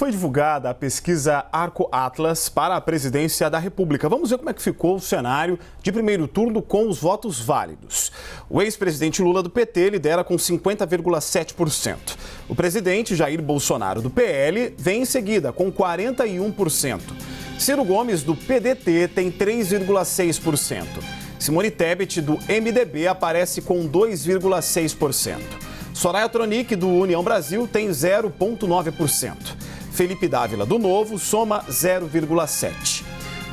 foi divulgada a pesquisa Arco Atlas para a presidência da República. Vamos ver como é que ficou o cenário de primeiro turno com os votos válidos. O ex-presidente Lula do PT lidera com 50,7%. O presidente Jair Bolsonaro do PL vem em seguida com 41%. Ciro Gomes do PDT tem 3,6%. Simone Tebet do MDB aparece com 2,6%. Soraya Tronic, do União Brasil, tem 0,9%. Felipe Dávila, do Novo, soma 0,7%.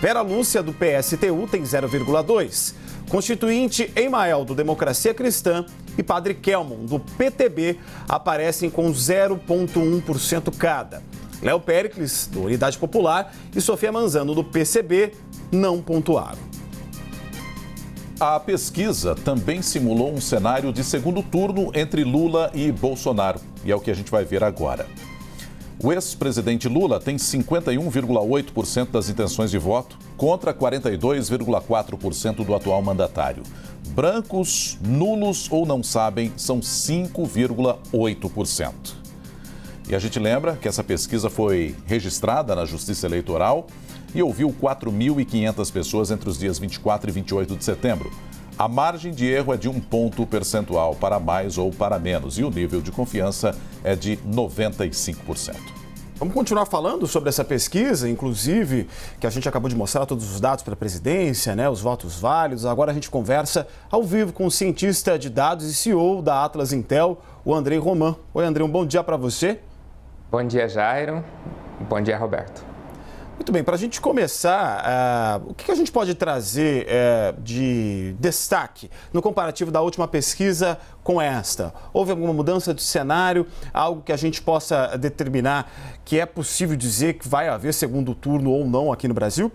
Vera Lúcia, do PSTU, tem 0,2%. Constituinte Emael, do Democracia Cristã, e Padre Kelmon, do PTB, aparecem com 0,1% cada. Léo Péricles, do Unidade Popular, e Sofia Manzano, do PCB, não pontuaram. A pesquisa também simulou um cenário de segundo turno entre Lula e Bolsonaro, e é o que a gente vai ver agora. O ex-presidente Lula tem 51,8% das intenções de voto, contra 42,4% do atual mandatário. Brancos, nulos ou não sabem são 5,8%. E a gente lembra que essa pesquisa foi registrada na Justiça Eleitoral e ouviu 4.500 pessoas entre os dias 24 e 28 de setembro. A margem de erro é de 1 ponto percentual para mais ou para menos e o nível de confiança é de 95%. Vamos continuar falando sobre essa pesquisa, inclusive, que a gente acabou de mostrar todos os dados para a presidência, né, os votos válidos. Agora a gente conversa ao vivo com o cientista de dados e CEO da Atlas Intel, o Andrei Roman. Oi, Andrei, um bom dia para você. Bom dia, Jairo. Bom dia, Roberto. Muito bem, para a gente começar, o que a gente pode trazer de destaque no comparativo da última pesquisa com esta? Houve alguma mudança de cenário, algo que a gente possa determinar que é possível dizer que vai haver segundo turno ou não aqui no Brasil?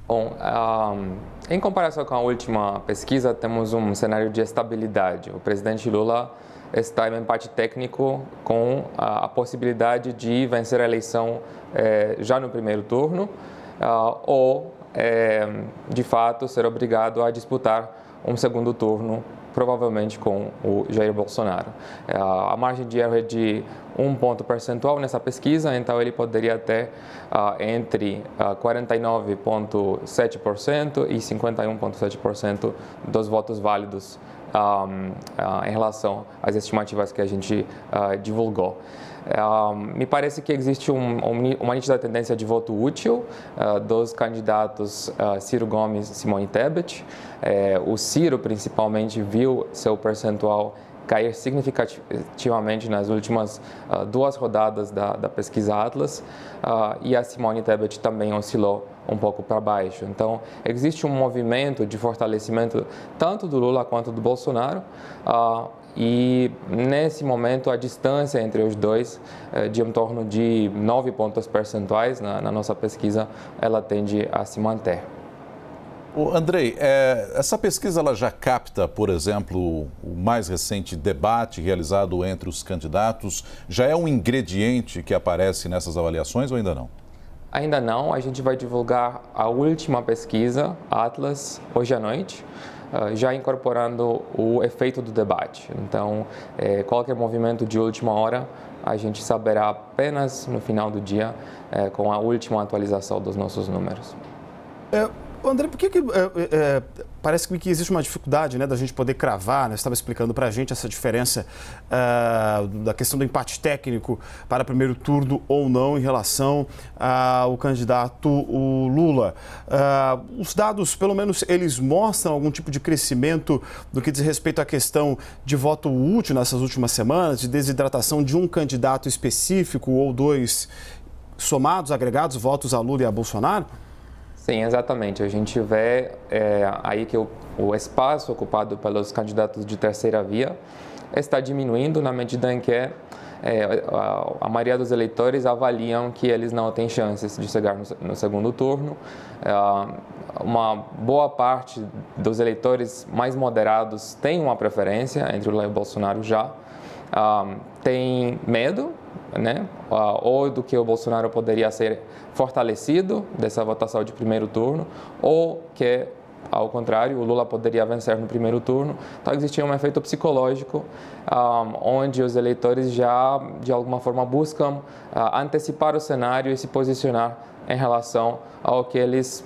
Bom, em comparação com a última pesquisa, temos um cenário de estabilidade. O presidente Lula está em empate técnico com a possibilidade de vencer a eleição já no primeiro turno ou, de fato, ser obrigado a disputar um segundo turno, provavelmente com o Jair Bolsonaro. A margem de erro é de 1 ponto percentual nessa pesquisa, então ele poderia ter entre 49,7% e 51,7% dos votos válidos em relação às estimativas que a gente divulgou. Me parece que existe uma nítida tendência de voto útil dos candidatos Ciro Gomes e Simone Tebet. O Ciro, principalmente, viu seu percentual cair significativamente nas últimas 2 rodadas da pesquisa Atlas e a Simone Tebet também oscilou um pouco para baixo. Então, existe um movimento de fortalecimento tanto do Lula quanto do Bolsonaro e, nesse momento, a distância entre os dois de em torno de 9 pontos percentuais na nossa pesquisa, ela tende a se manter. Andrei, essa pesquisa ela já capta, por exemplo, o mais recente debate realizado entre os candidatos? Já é um ingrediente que aparece nessas avaliações ou ainda não? Ainda não. A gente vai divulgar a última pesquisa, Atlas, hoje à noite, já incorporando o efeito do debate. Então, qualquer movimento de última hora, a gente saberá apenas no final do dia, com a última atualização dos nossos números. André, por que parece que existe uma dificuldade, né, da gente poder cravar, né? Você estava explicando para a gente essa diferença da questão do empate técnico para primeiro turno ou não em relação ao candidato o Lula. Os dados, pelo menos, eles mostram algum tipo de crescimento no que diz respeito à questão de voto útil nessas últimas semanas, de desidratação de um candidato específico ou 2 somados, agregados, votos a Lula e a Bolsonaro? Sim, exatamente. A gente vê aí que o espaço ocupado pelos candidatos de terceira via está diminuindo na medida em que a maioria dos eleitores avaliam que eles não têm chances de chegar no segundo turno. Uma boa parte dos eleitores mais moderados tem uma preferência entre o Lula e o Bolsonaro já. Tem medo, né? Ou do que o Bolsonaro poderia ser fortalecido dessa votação de primeiro turno, ou que ao contrário, o Lula poderia vencer no primeiro turno. Então, existia um efeito psicológico, onde os eleitores já, de alguma forma, buscam antecipar o cenário e se posicionar em relação ao que eles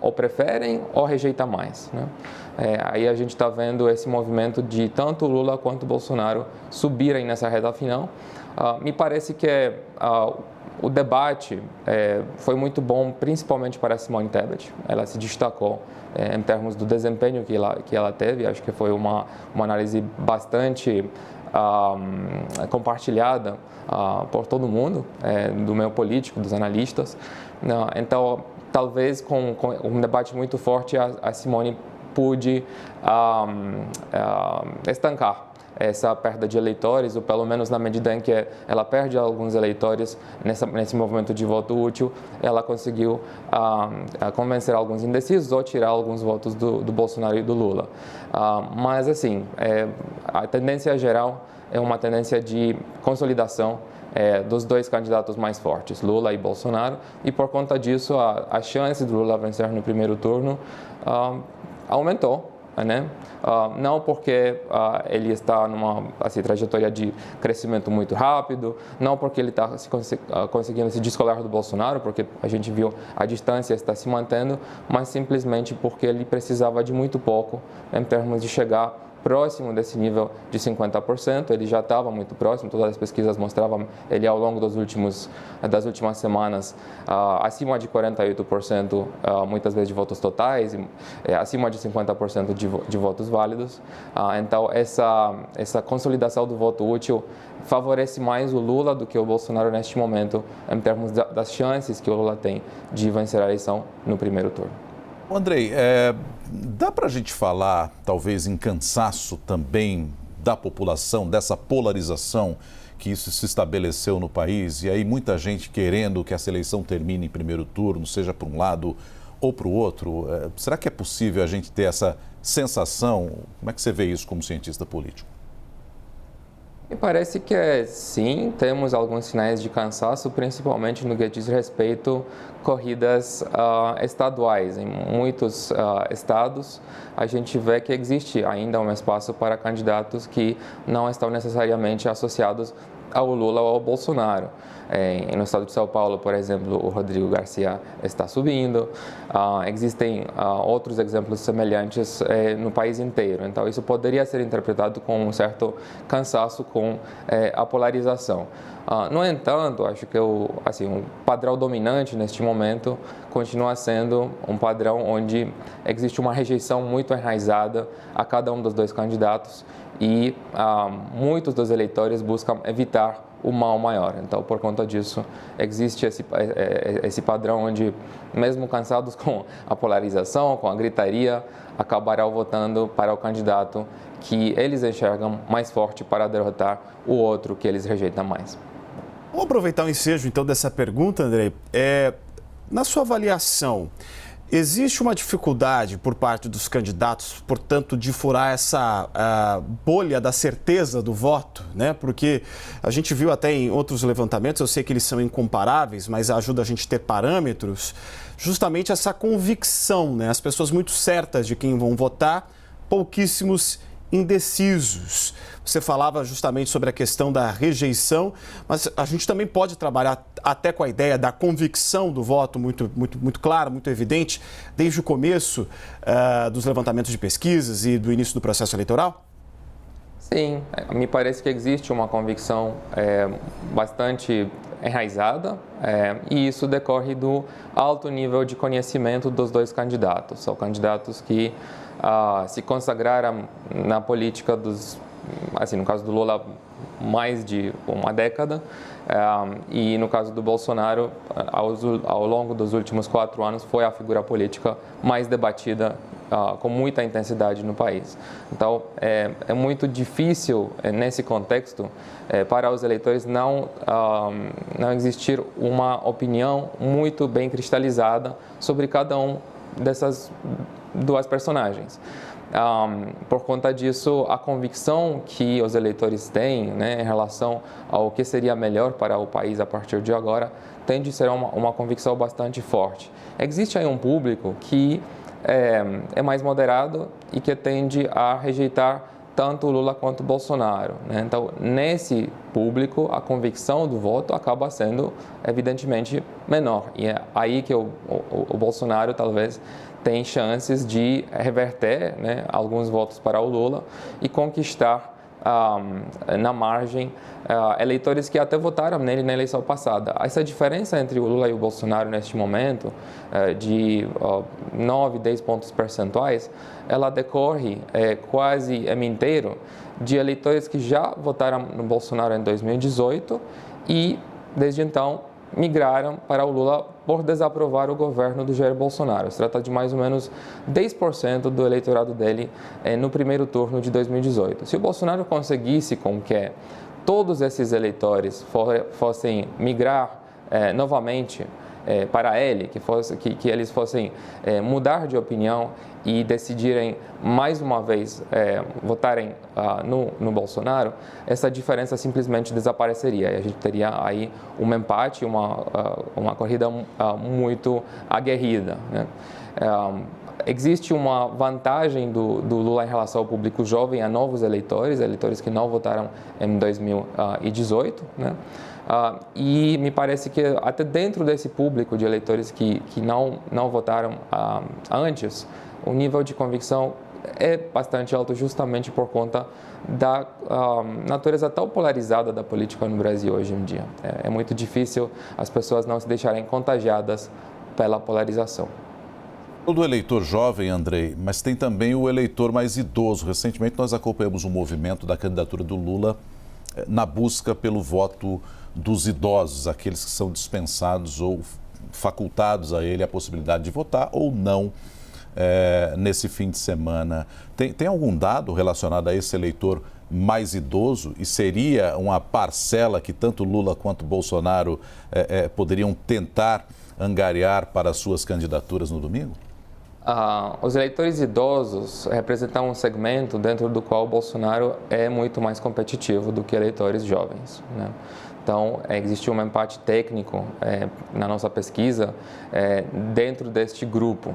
ou preferem ou rejeitam mais, né? Aí a gente está vendo esse movimento de tanto Lula quanto Bolsonaro subirem nessa reta final. Me parece que o debate foi muito bom, principalmente para Simone Tebet. Ela se destacou em termos do desempenho que ela teve. Acho que foi uma análise bastante compartilhada por todo mundo, do meio político, dos analistas. Então, talvez com um debate muito forte, a Simone pôde estancar essa perda de eleitores, ou pelo menos na medida em que ela perde alguns eleitores nesse movimento de voto útil, ela conseguiu convencer alguns indecisos ou tirar alguns votos do Bolsonaro e do Lula. Mas, assim, a tendência geral é uma tendência de consolidação dos dois candidatos mais fortes, Lula e Bolsonaro, e por conta disso a chance do Lula vencer no primeiro turno aumentou, né? Não porque ele está numa trajetória de crescimento muito rápido, não porque ele está conseguindo se descolar do Bolsonaro, porque a gente viu a distância está se mantendo, mas simplesmente porque ele precisava de muito pouco em termos de chegar próximo desse nível de 50%, ele já estava muito próximo, todas as pesquisas mostravam ele ao longo das últimas semanas acima de 48%, muitas vezes de votos totais, acima de 50% de votos válidos. Então, essa consolidação do voto útil favorece mais o Lula do que o Bolsonaro neste momento, em termos das chances que o Lula tem de vencer a eleição no primeiro turno. Andrei, dá para a gente falar, talvez, em cansaço também da população, dessa polarização que isso se estabeleceu no país, e aí muita gente querendo que essa eleição termine em primeiro turno, seja para um lado ou para o outro. Será que é possível a gente ter essa sensação? Como é que você vê isso como cientista político? Me parece que sim, temos alguns sinais de cansaço, principalmente no que diz respeito a corridas estaduais. Em muitos estados, a gente vê que existe ainda um espaço para candidatos que não estão necessariamente associados ao Lula ou ao Bolsonaro. No estado de São Paulo, por exemplo, o Rodrigo Garcia está subindo. Existem outros exemplos semelhantes no país inteiro. Então, isso poderia ser interpretado com um certo cansaço com a polarização. No entanto, acho que o padrão dominante neste momento continua sendo um padrão onde existe uma rejeição muito enraizada a cada um dos dois candidatos e muitos dos eleitores buscam evitar o mal maior. Então, por conta disso, existe esse padrão onde, mesmo cansados com a polarização, com a gritaria, acabarão votando para o candidato que eles enxergam mais forte para derrotar o outro que eles rejeitam mais. Vou aproveitar o ensejo, então, dessa pergunta, Andrei. Na sua avaliação, existe uma dificuldade por parte dos candidatos, portanto, de furar essa bolha da certeza do voto, né? Porque a gente viu até em outros levantamentos, eu sei que eles são incomparáveis, mas ajuda a gente a ter parâmetros, justamente essa convicção, né? As pessoas muito certas de quem vão votar, pouquíssimos indecisos. Você falava justamente sobre a questão da rejeição, mas a gente também pode trabalhar até com a ideia da convicção do voto muito clara, muito evidente, desde o começo dos levantamentos de pesquisas e do início do processo eleitoral? Sim, me parece que existe uma convicção bastante enraizada e isso decorre do alto nível de conhecimento dos dois candidatos. São candidatos que se consagraram na política no caso do Lula, mais de uma década, e no caso do Bolsonaro, ao longo dos últimos 4 anos, foi a figura política mais debatida com muita intensidade no país. Então, é muito difícil, nesse contexto, para os eleitores não existir uma opinião muito bem cristalizada sobre cada um dessas duas personagens. Por conta disso, a convicção que os eleitores têm, né, em relação ao que seria melhor para o país a partir de agora, tende a ser uma convicção bastante forte. Existe aí um público que é mais moderado e que tende a rejeitar tanto o Lula quanto o Bolsonaro, né? Então, nesse público, a convicção do voto acaba sendo, evidentemente, menor. E é aí que o Bolsonaro, talvez, tem chances de reverter, né, alguns votos para o Lula e conquistar na margem eleitores que até votaram nele na eleição passada. Essa diferença entre o Lula e o Bolsonaro neste momento, de 9, 10 pontos percentuais, ela decorre quase inteiro de eleitores que já votaram no Bolsonaro em 2018 e, desde então, migraram para o Lula por desaprovar o governo do Jair Bolsonaro. Se trata de mais ou menos 10% do eleitorado dele no primeiro turno de 2018. Se o Bolsonaro conseguisse com que todos esses eleitores fossem migrar novamente para ele, que eles fossem mudar de opinião e decidirem mais uma vez votarem no Bolsonaro, essa diferença simplesmente desapareceria. E a gente teria aí um empate, uma corrida muito aguerrida, né? Existe uma vantagem do Lula em relação ao público jovem, a novos eleitores que não votaram em 2018, né? E me parece que até dentro desse público de eleitores que não votaram antes, o nível de convicção é bastante alto justamente por conta da natureza tão polarizada da política no Brasil hoje em dia. É muito difícil as pessoas não se deixarem contagiadas pela polarização. Todo eleitor jovem, Andrei, mas tem também o eleitor mais idoso. Recentemente nós acompanhamos um movimento da candidatura do Lula na busca pelo voto dos idosos, aqueles que são dispensados ou facultados a ele a possibilidade de votar ou não nesse fim de semana. Tem algum dado relacionado a esse eleitor mais idoso e seria uma parcela que tanto Lula quanto Bolsonaro poderiam tentar angariar para as suas candidaturas no domingo? Os eleitores idosos representam um segmento dentro do qual o Bolsonaro é muito mais competitivo do que eleitores jovens, né? Então, existe um empate técnico na nossa pesquisa dentro deste grupo.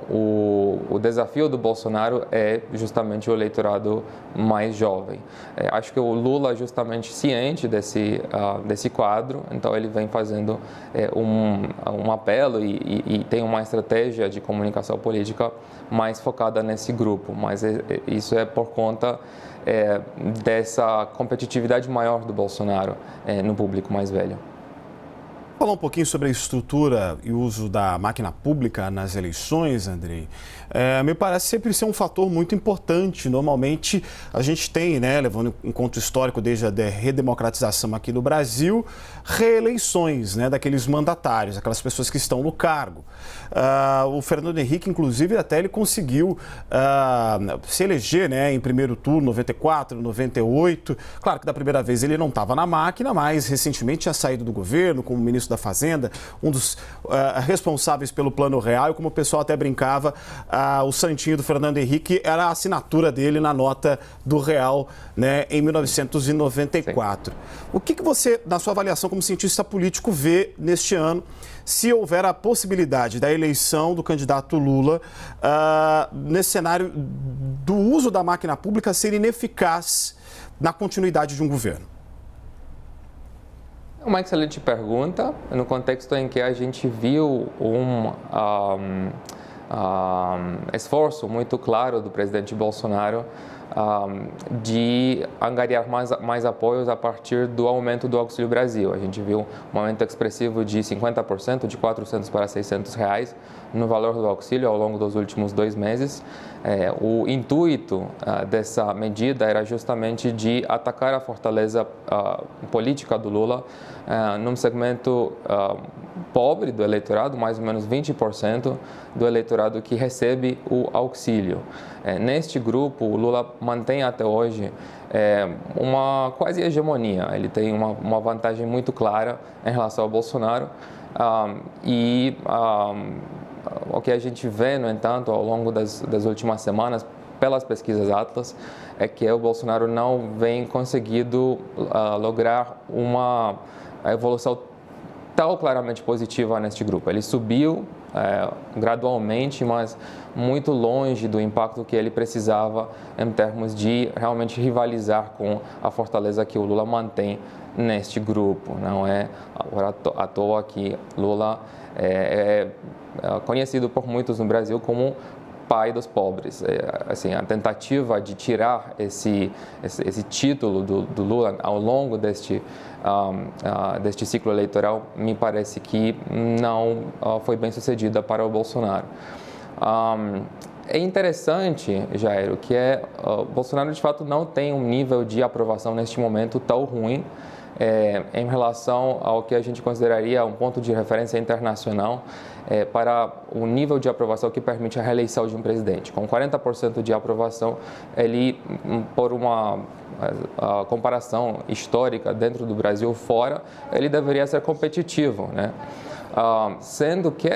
O desafio do Bolsonaro é justamente o eleitorado mais jovem. Acho que o Lula é justamente ciente desse quadro, então ele vem fazendo um apelo e tem uma estratégia de comunicação política mais focada nesse grupo, mas isso é por conta dessa competitividade maior do Bolsonaro no público mais velho. Falar um pouquinho sobre a estrutura e o uso da máquina pública nas eleições, Andrei, me parece sempre ser um fator muito importante. Normalmente a gente tem, né, levando em conta o histórico desde a redemocratização aqui no Brasil, reeleições, né, daqueles mandatários, aquelas pessoas que estão no cargo. O Fernando Henrique, inclusive, até ele conseguiu se eleger, né, em primeiro turno, 94, 98. Claro que da primeira vez ele não estava na máquina, mas recentemente tinha saído do governo como ministro da Fazenda, um dos responsáveis pelo Plano Real, e como o pessoal até brincava, o santinho do Fernando Henrique era a assinatura dele na nota do Real, né, em 1994. Sim. O que você, na sua avaliação como cientista político, vê neste ano, se houver a possibilidade da eleição do candidato Lula, nesse cenário do uso da máquina pública ser ineficaz na continuidade de um governo? É uma excelente pergunta, no contexto em que a gente viu um esforço muito claro do presidente Bolsonaro de angariar mais apoios a partir do aumento do Auxílio Brasil. A gente viu um aumento expressivo de 50%, de R$400 para R$600 no valor do auxílio ao longo dos últimos 2 meses. O intuito dessa medida era justamente de atacar a fortaleza política do Lula num segmento pobre do eleitorado, mais ou menos 20% do eleitorado que recebe o auxílio. Neste grupo, o Lula mantém até hoje uma quase hegemonia. Ele tem uma vantagem muito clara em relação ao Bolsonaro o que a gente vê, no entanto, ao longo das últimas semanas, pelas pesquisas Atlas, é que o Bolsonaro não vem conseguindo lograr uma evolução está claramente positiva neste grupo. Ele subiu gradualmente, mas muito longe do impacto que ele precisava em termos de realmente rivalizar com a fortaleza que o Lula mantém neste grupo. Não é à toa que Lula é conhecido por muitos no Brasil como pai dos pobres. Assim, a tentativa de tirar esse título do Lula ao longo deste ciclo eleitoral me parece que não foi bem sucedida para o Bolsonaro. É interessante, Jairo, que Bolsonaro de fato não tem um nível de aprovação neste momento tão ruim em relação ao que a gente consideraria um ponto de referência internacional para o nível de aprovação que permite a reeleição de um presidente. Com 40% de aprovação, ele, por uma comparação histórica dentro do Brasil fora, ele deveria ser competitivo, né? Sendo que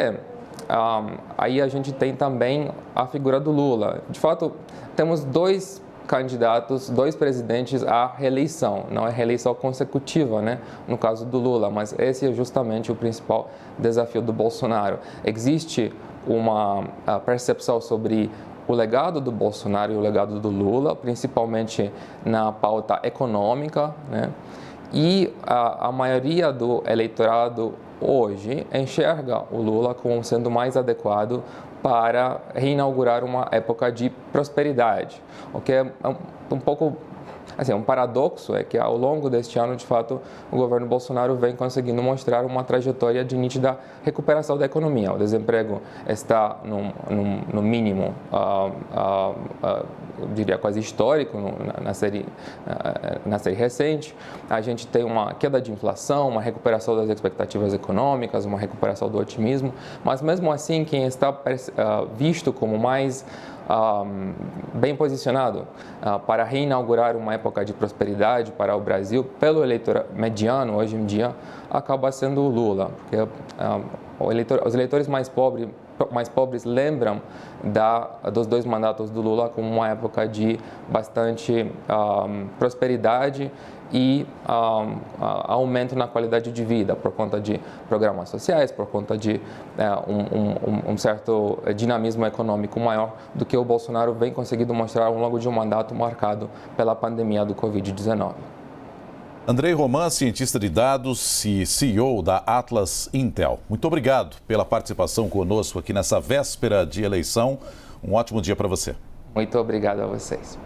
aí a gente tem também a figura do Lula. De fato, temos dois candidatos, dois presidentes à reeleição, não é reeleição consecutiva, né? No caso do Lula, mas esse é justamente o principal desafio do Bolsonaro. Existe uma percepção sobre o legado do Bolsonaro e o legado do Lula, principalmente na pauta econômica, né? E a maioria do eleitorado hoje enxerga o Lula como sendo mais adequado para reinaugurar uma época de prosperidade. O que é um pouco, assim, um paradoxo é que ao longo deste ano, de fato, o governo Bolsonaro vem conseguindo mostrar uma trajetória de nítida recuperação da economia. O desemprego está no mínimo, eu diria quase histórico na série recente. A gente tem uma queda de inflação, uma recuperação das expectativas econômicas, uma recuperação do otimismo, mas mesmo assim quem está visto como mais bem posicionado para reinaugurar uma época de prosperidade para o Brasil, pelo eleitor mediano hoje em dia, acaba sendo o Lula, porque os eleitores mais pobres lembram dos dois mandatos do Lula como uma época de bastante prosperidade e aumento na qualidade de vida, por conta de programas sociais, por conta de um certo dinamismo econômico maior do que o Bolsonaro vem conseguindo mostrar ao longo de um mandato marcado pela pandemia do Covid-19. Andrei Roman, cientista de dados e CEO da Atlas Intel. Muito obrigado pela participação conosco aqui nessa véspera de eleição. Um ótimo dia para você. Muito obrigado a vocês.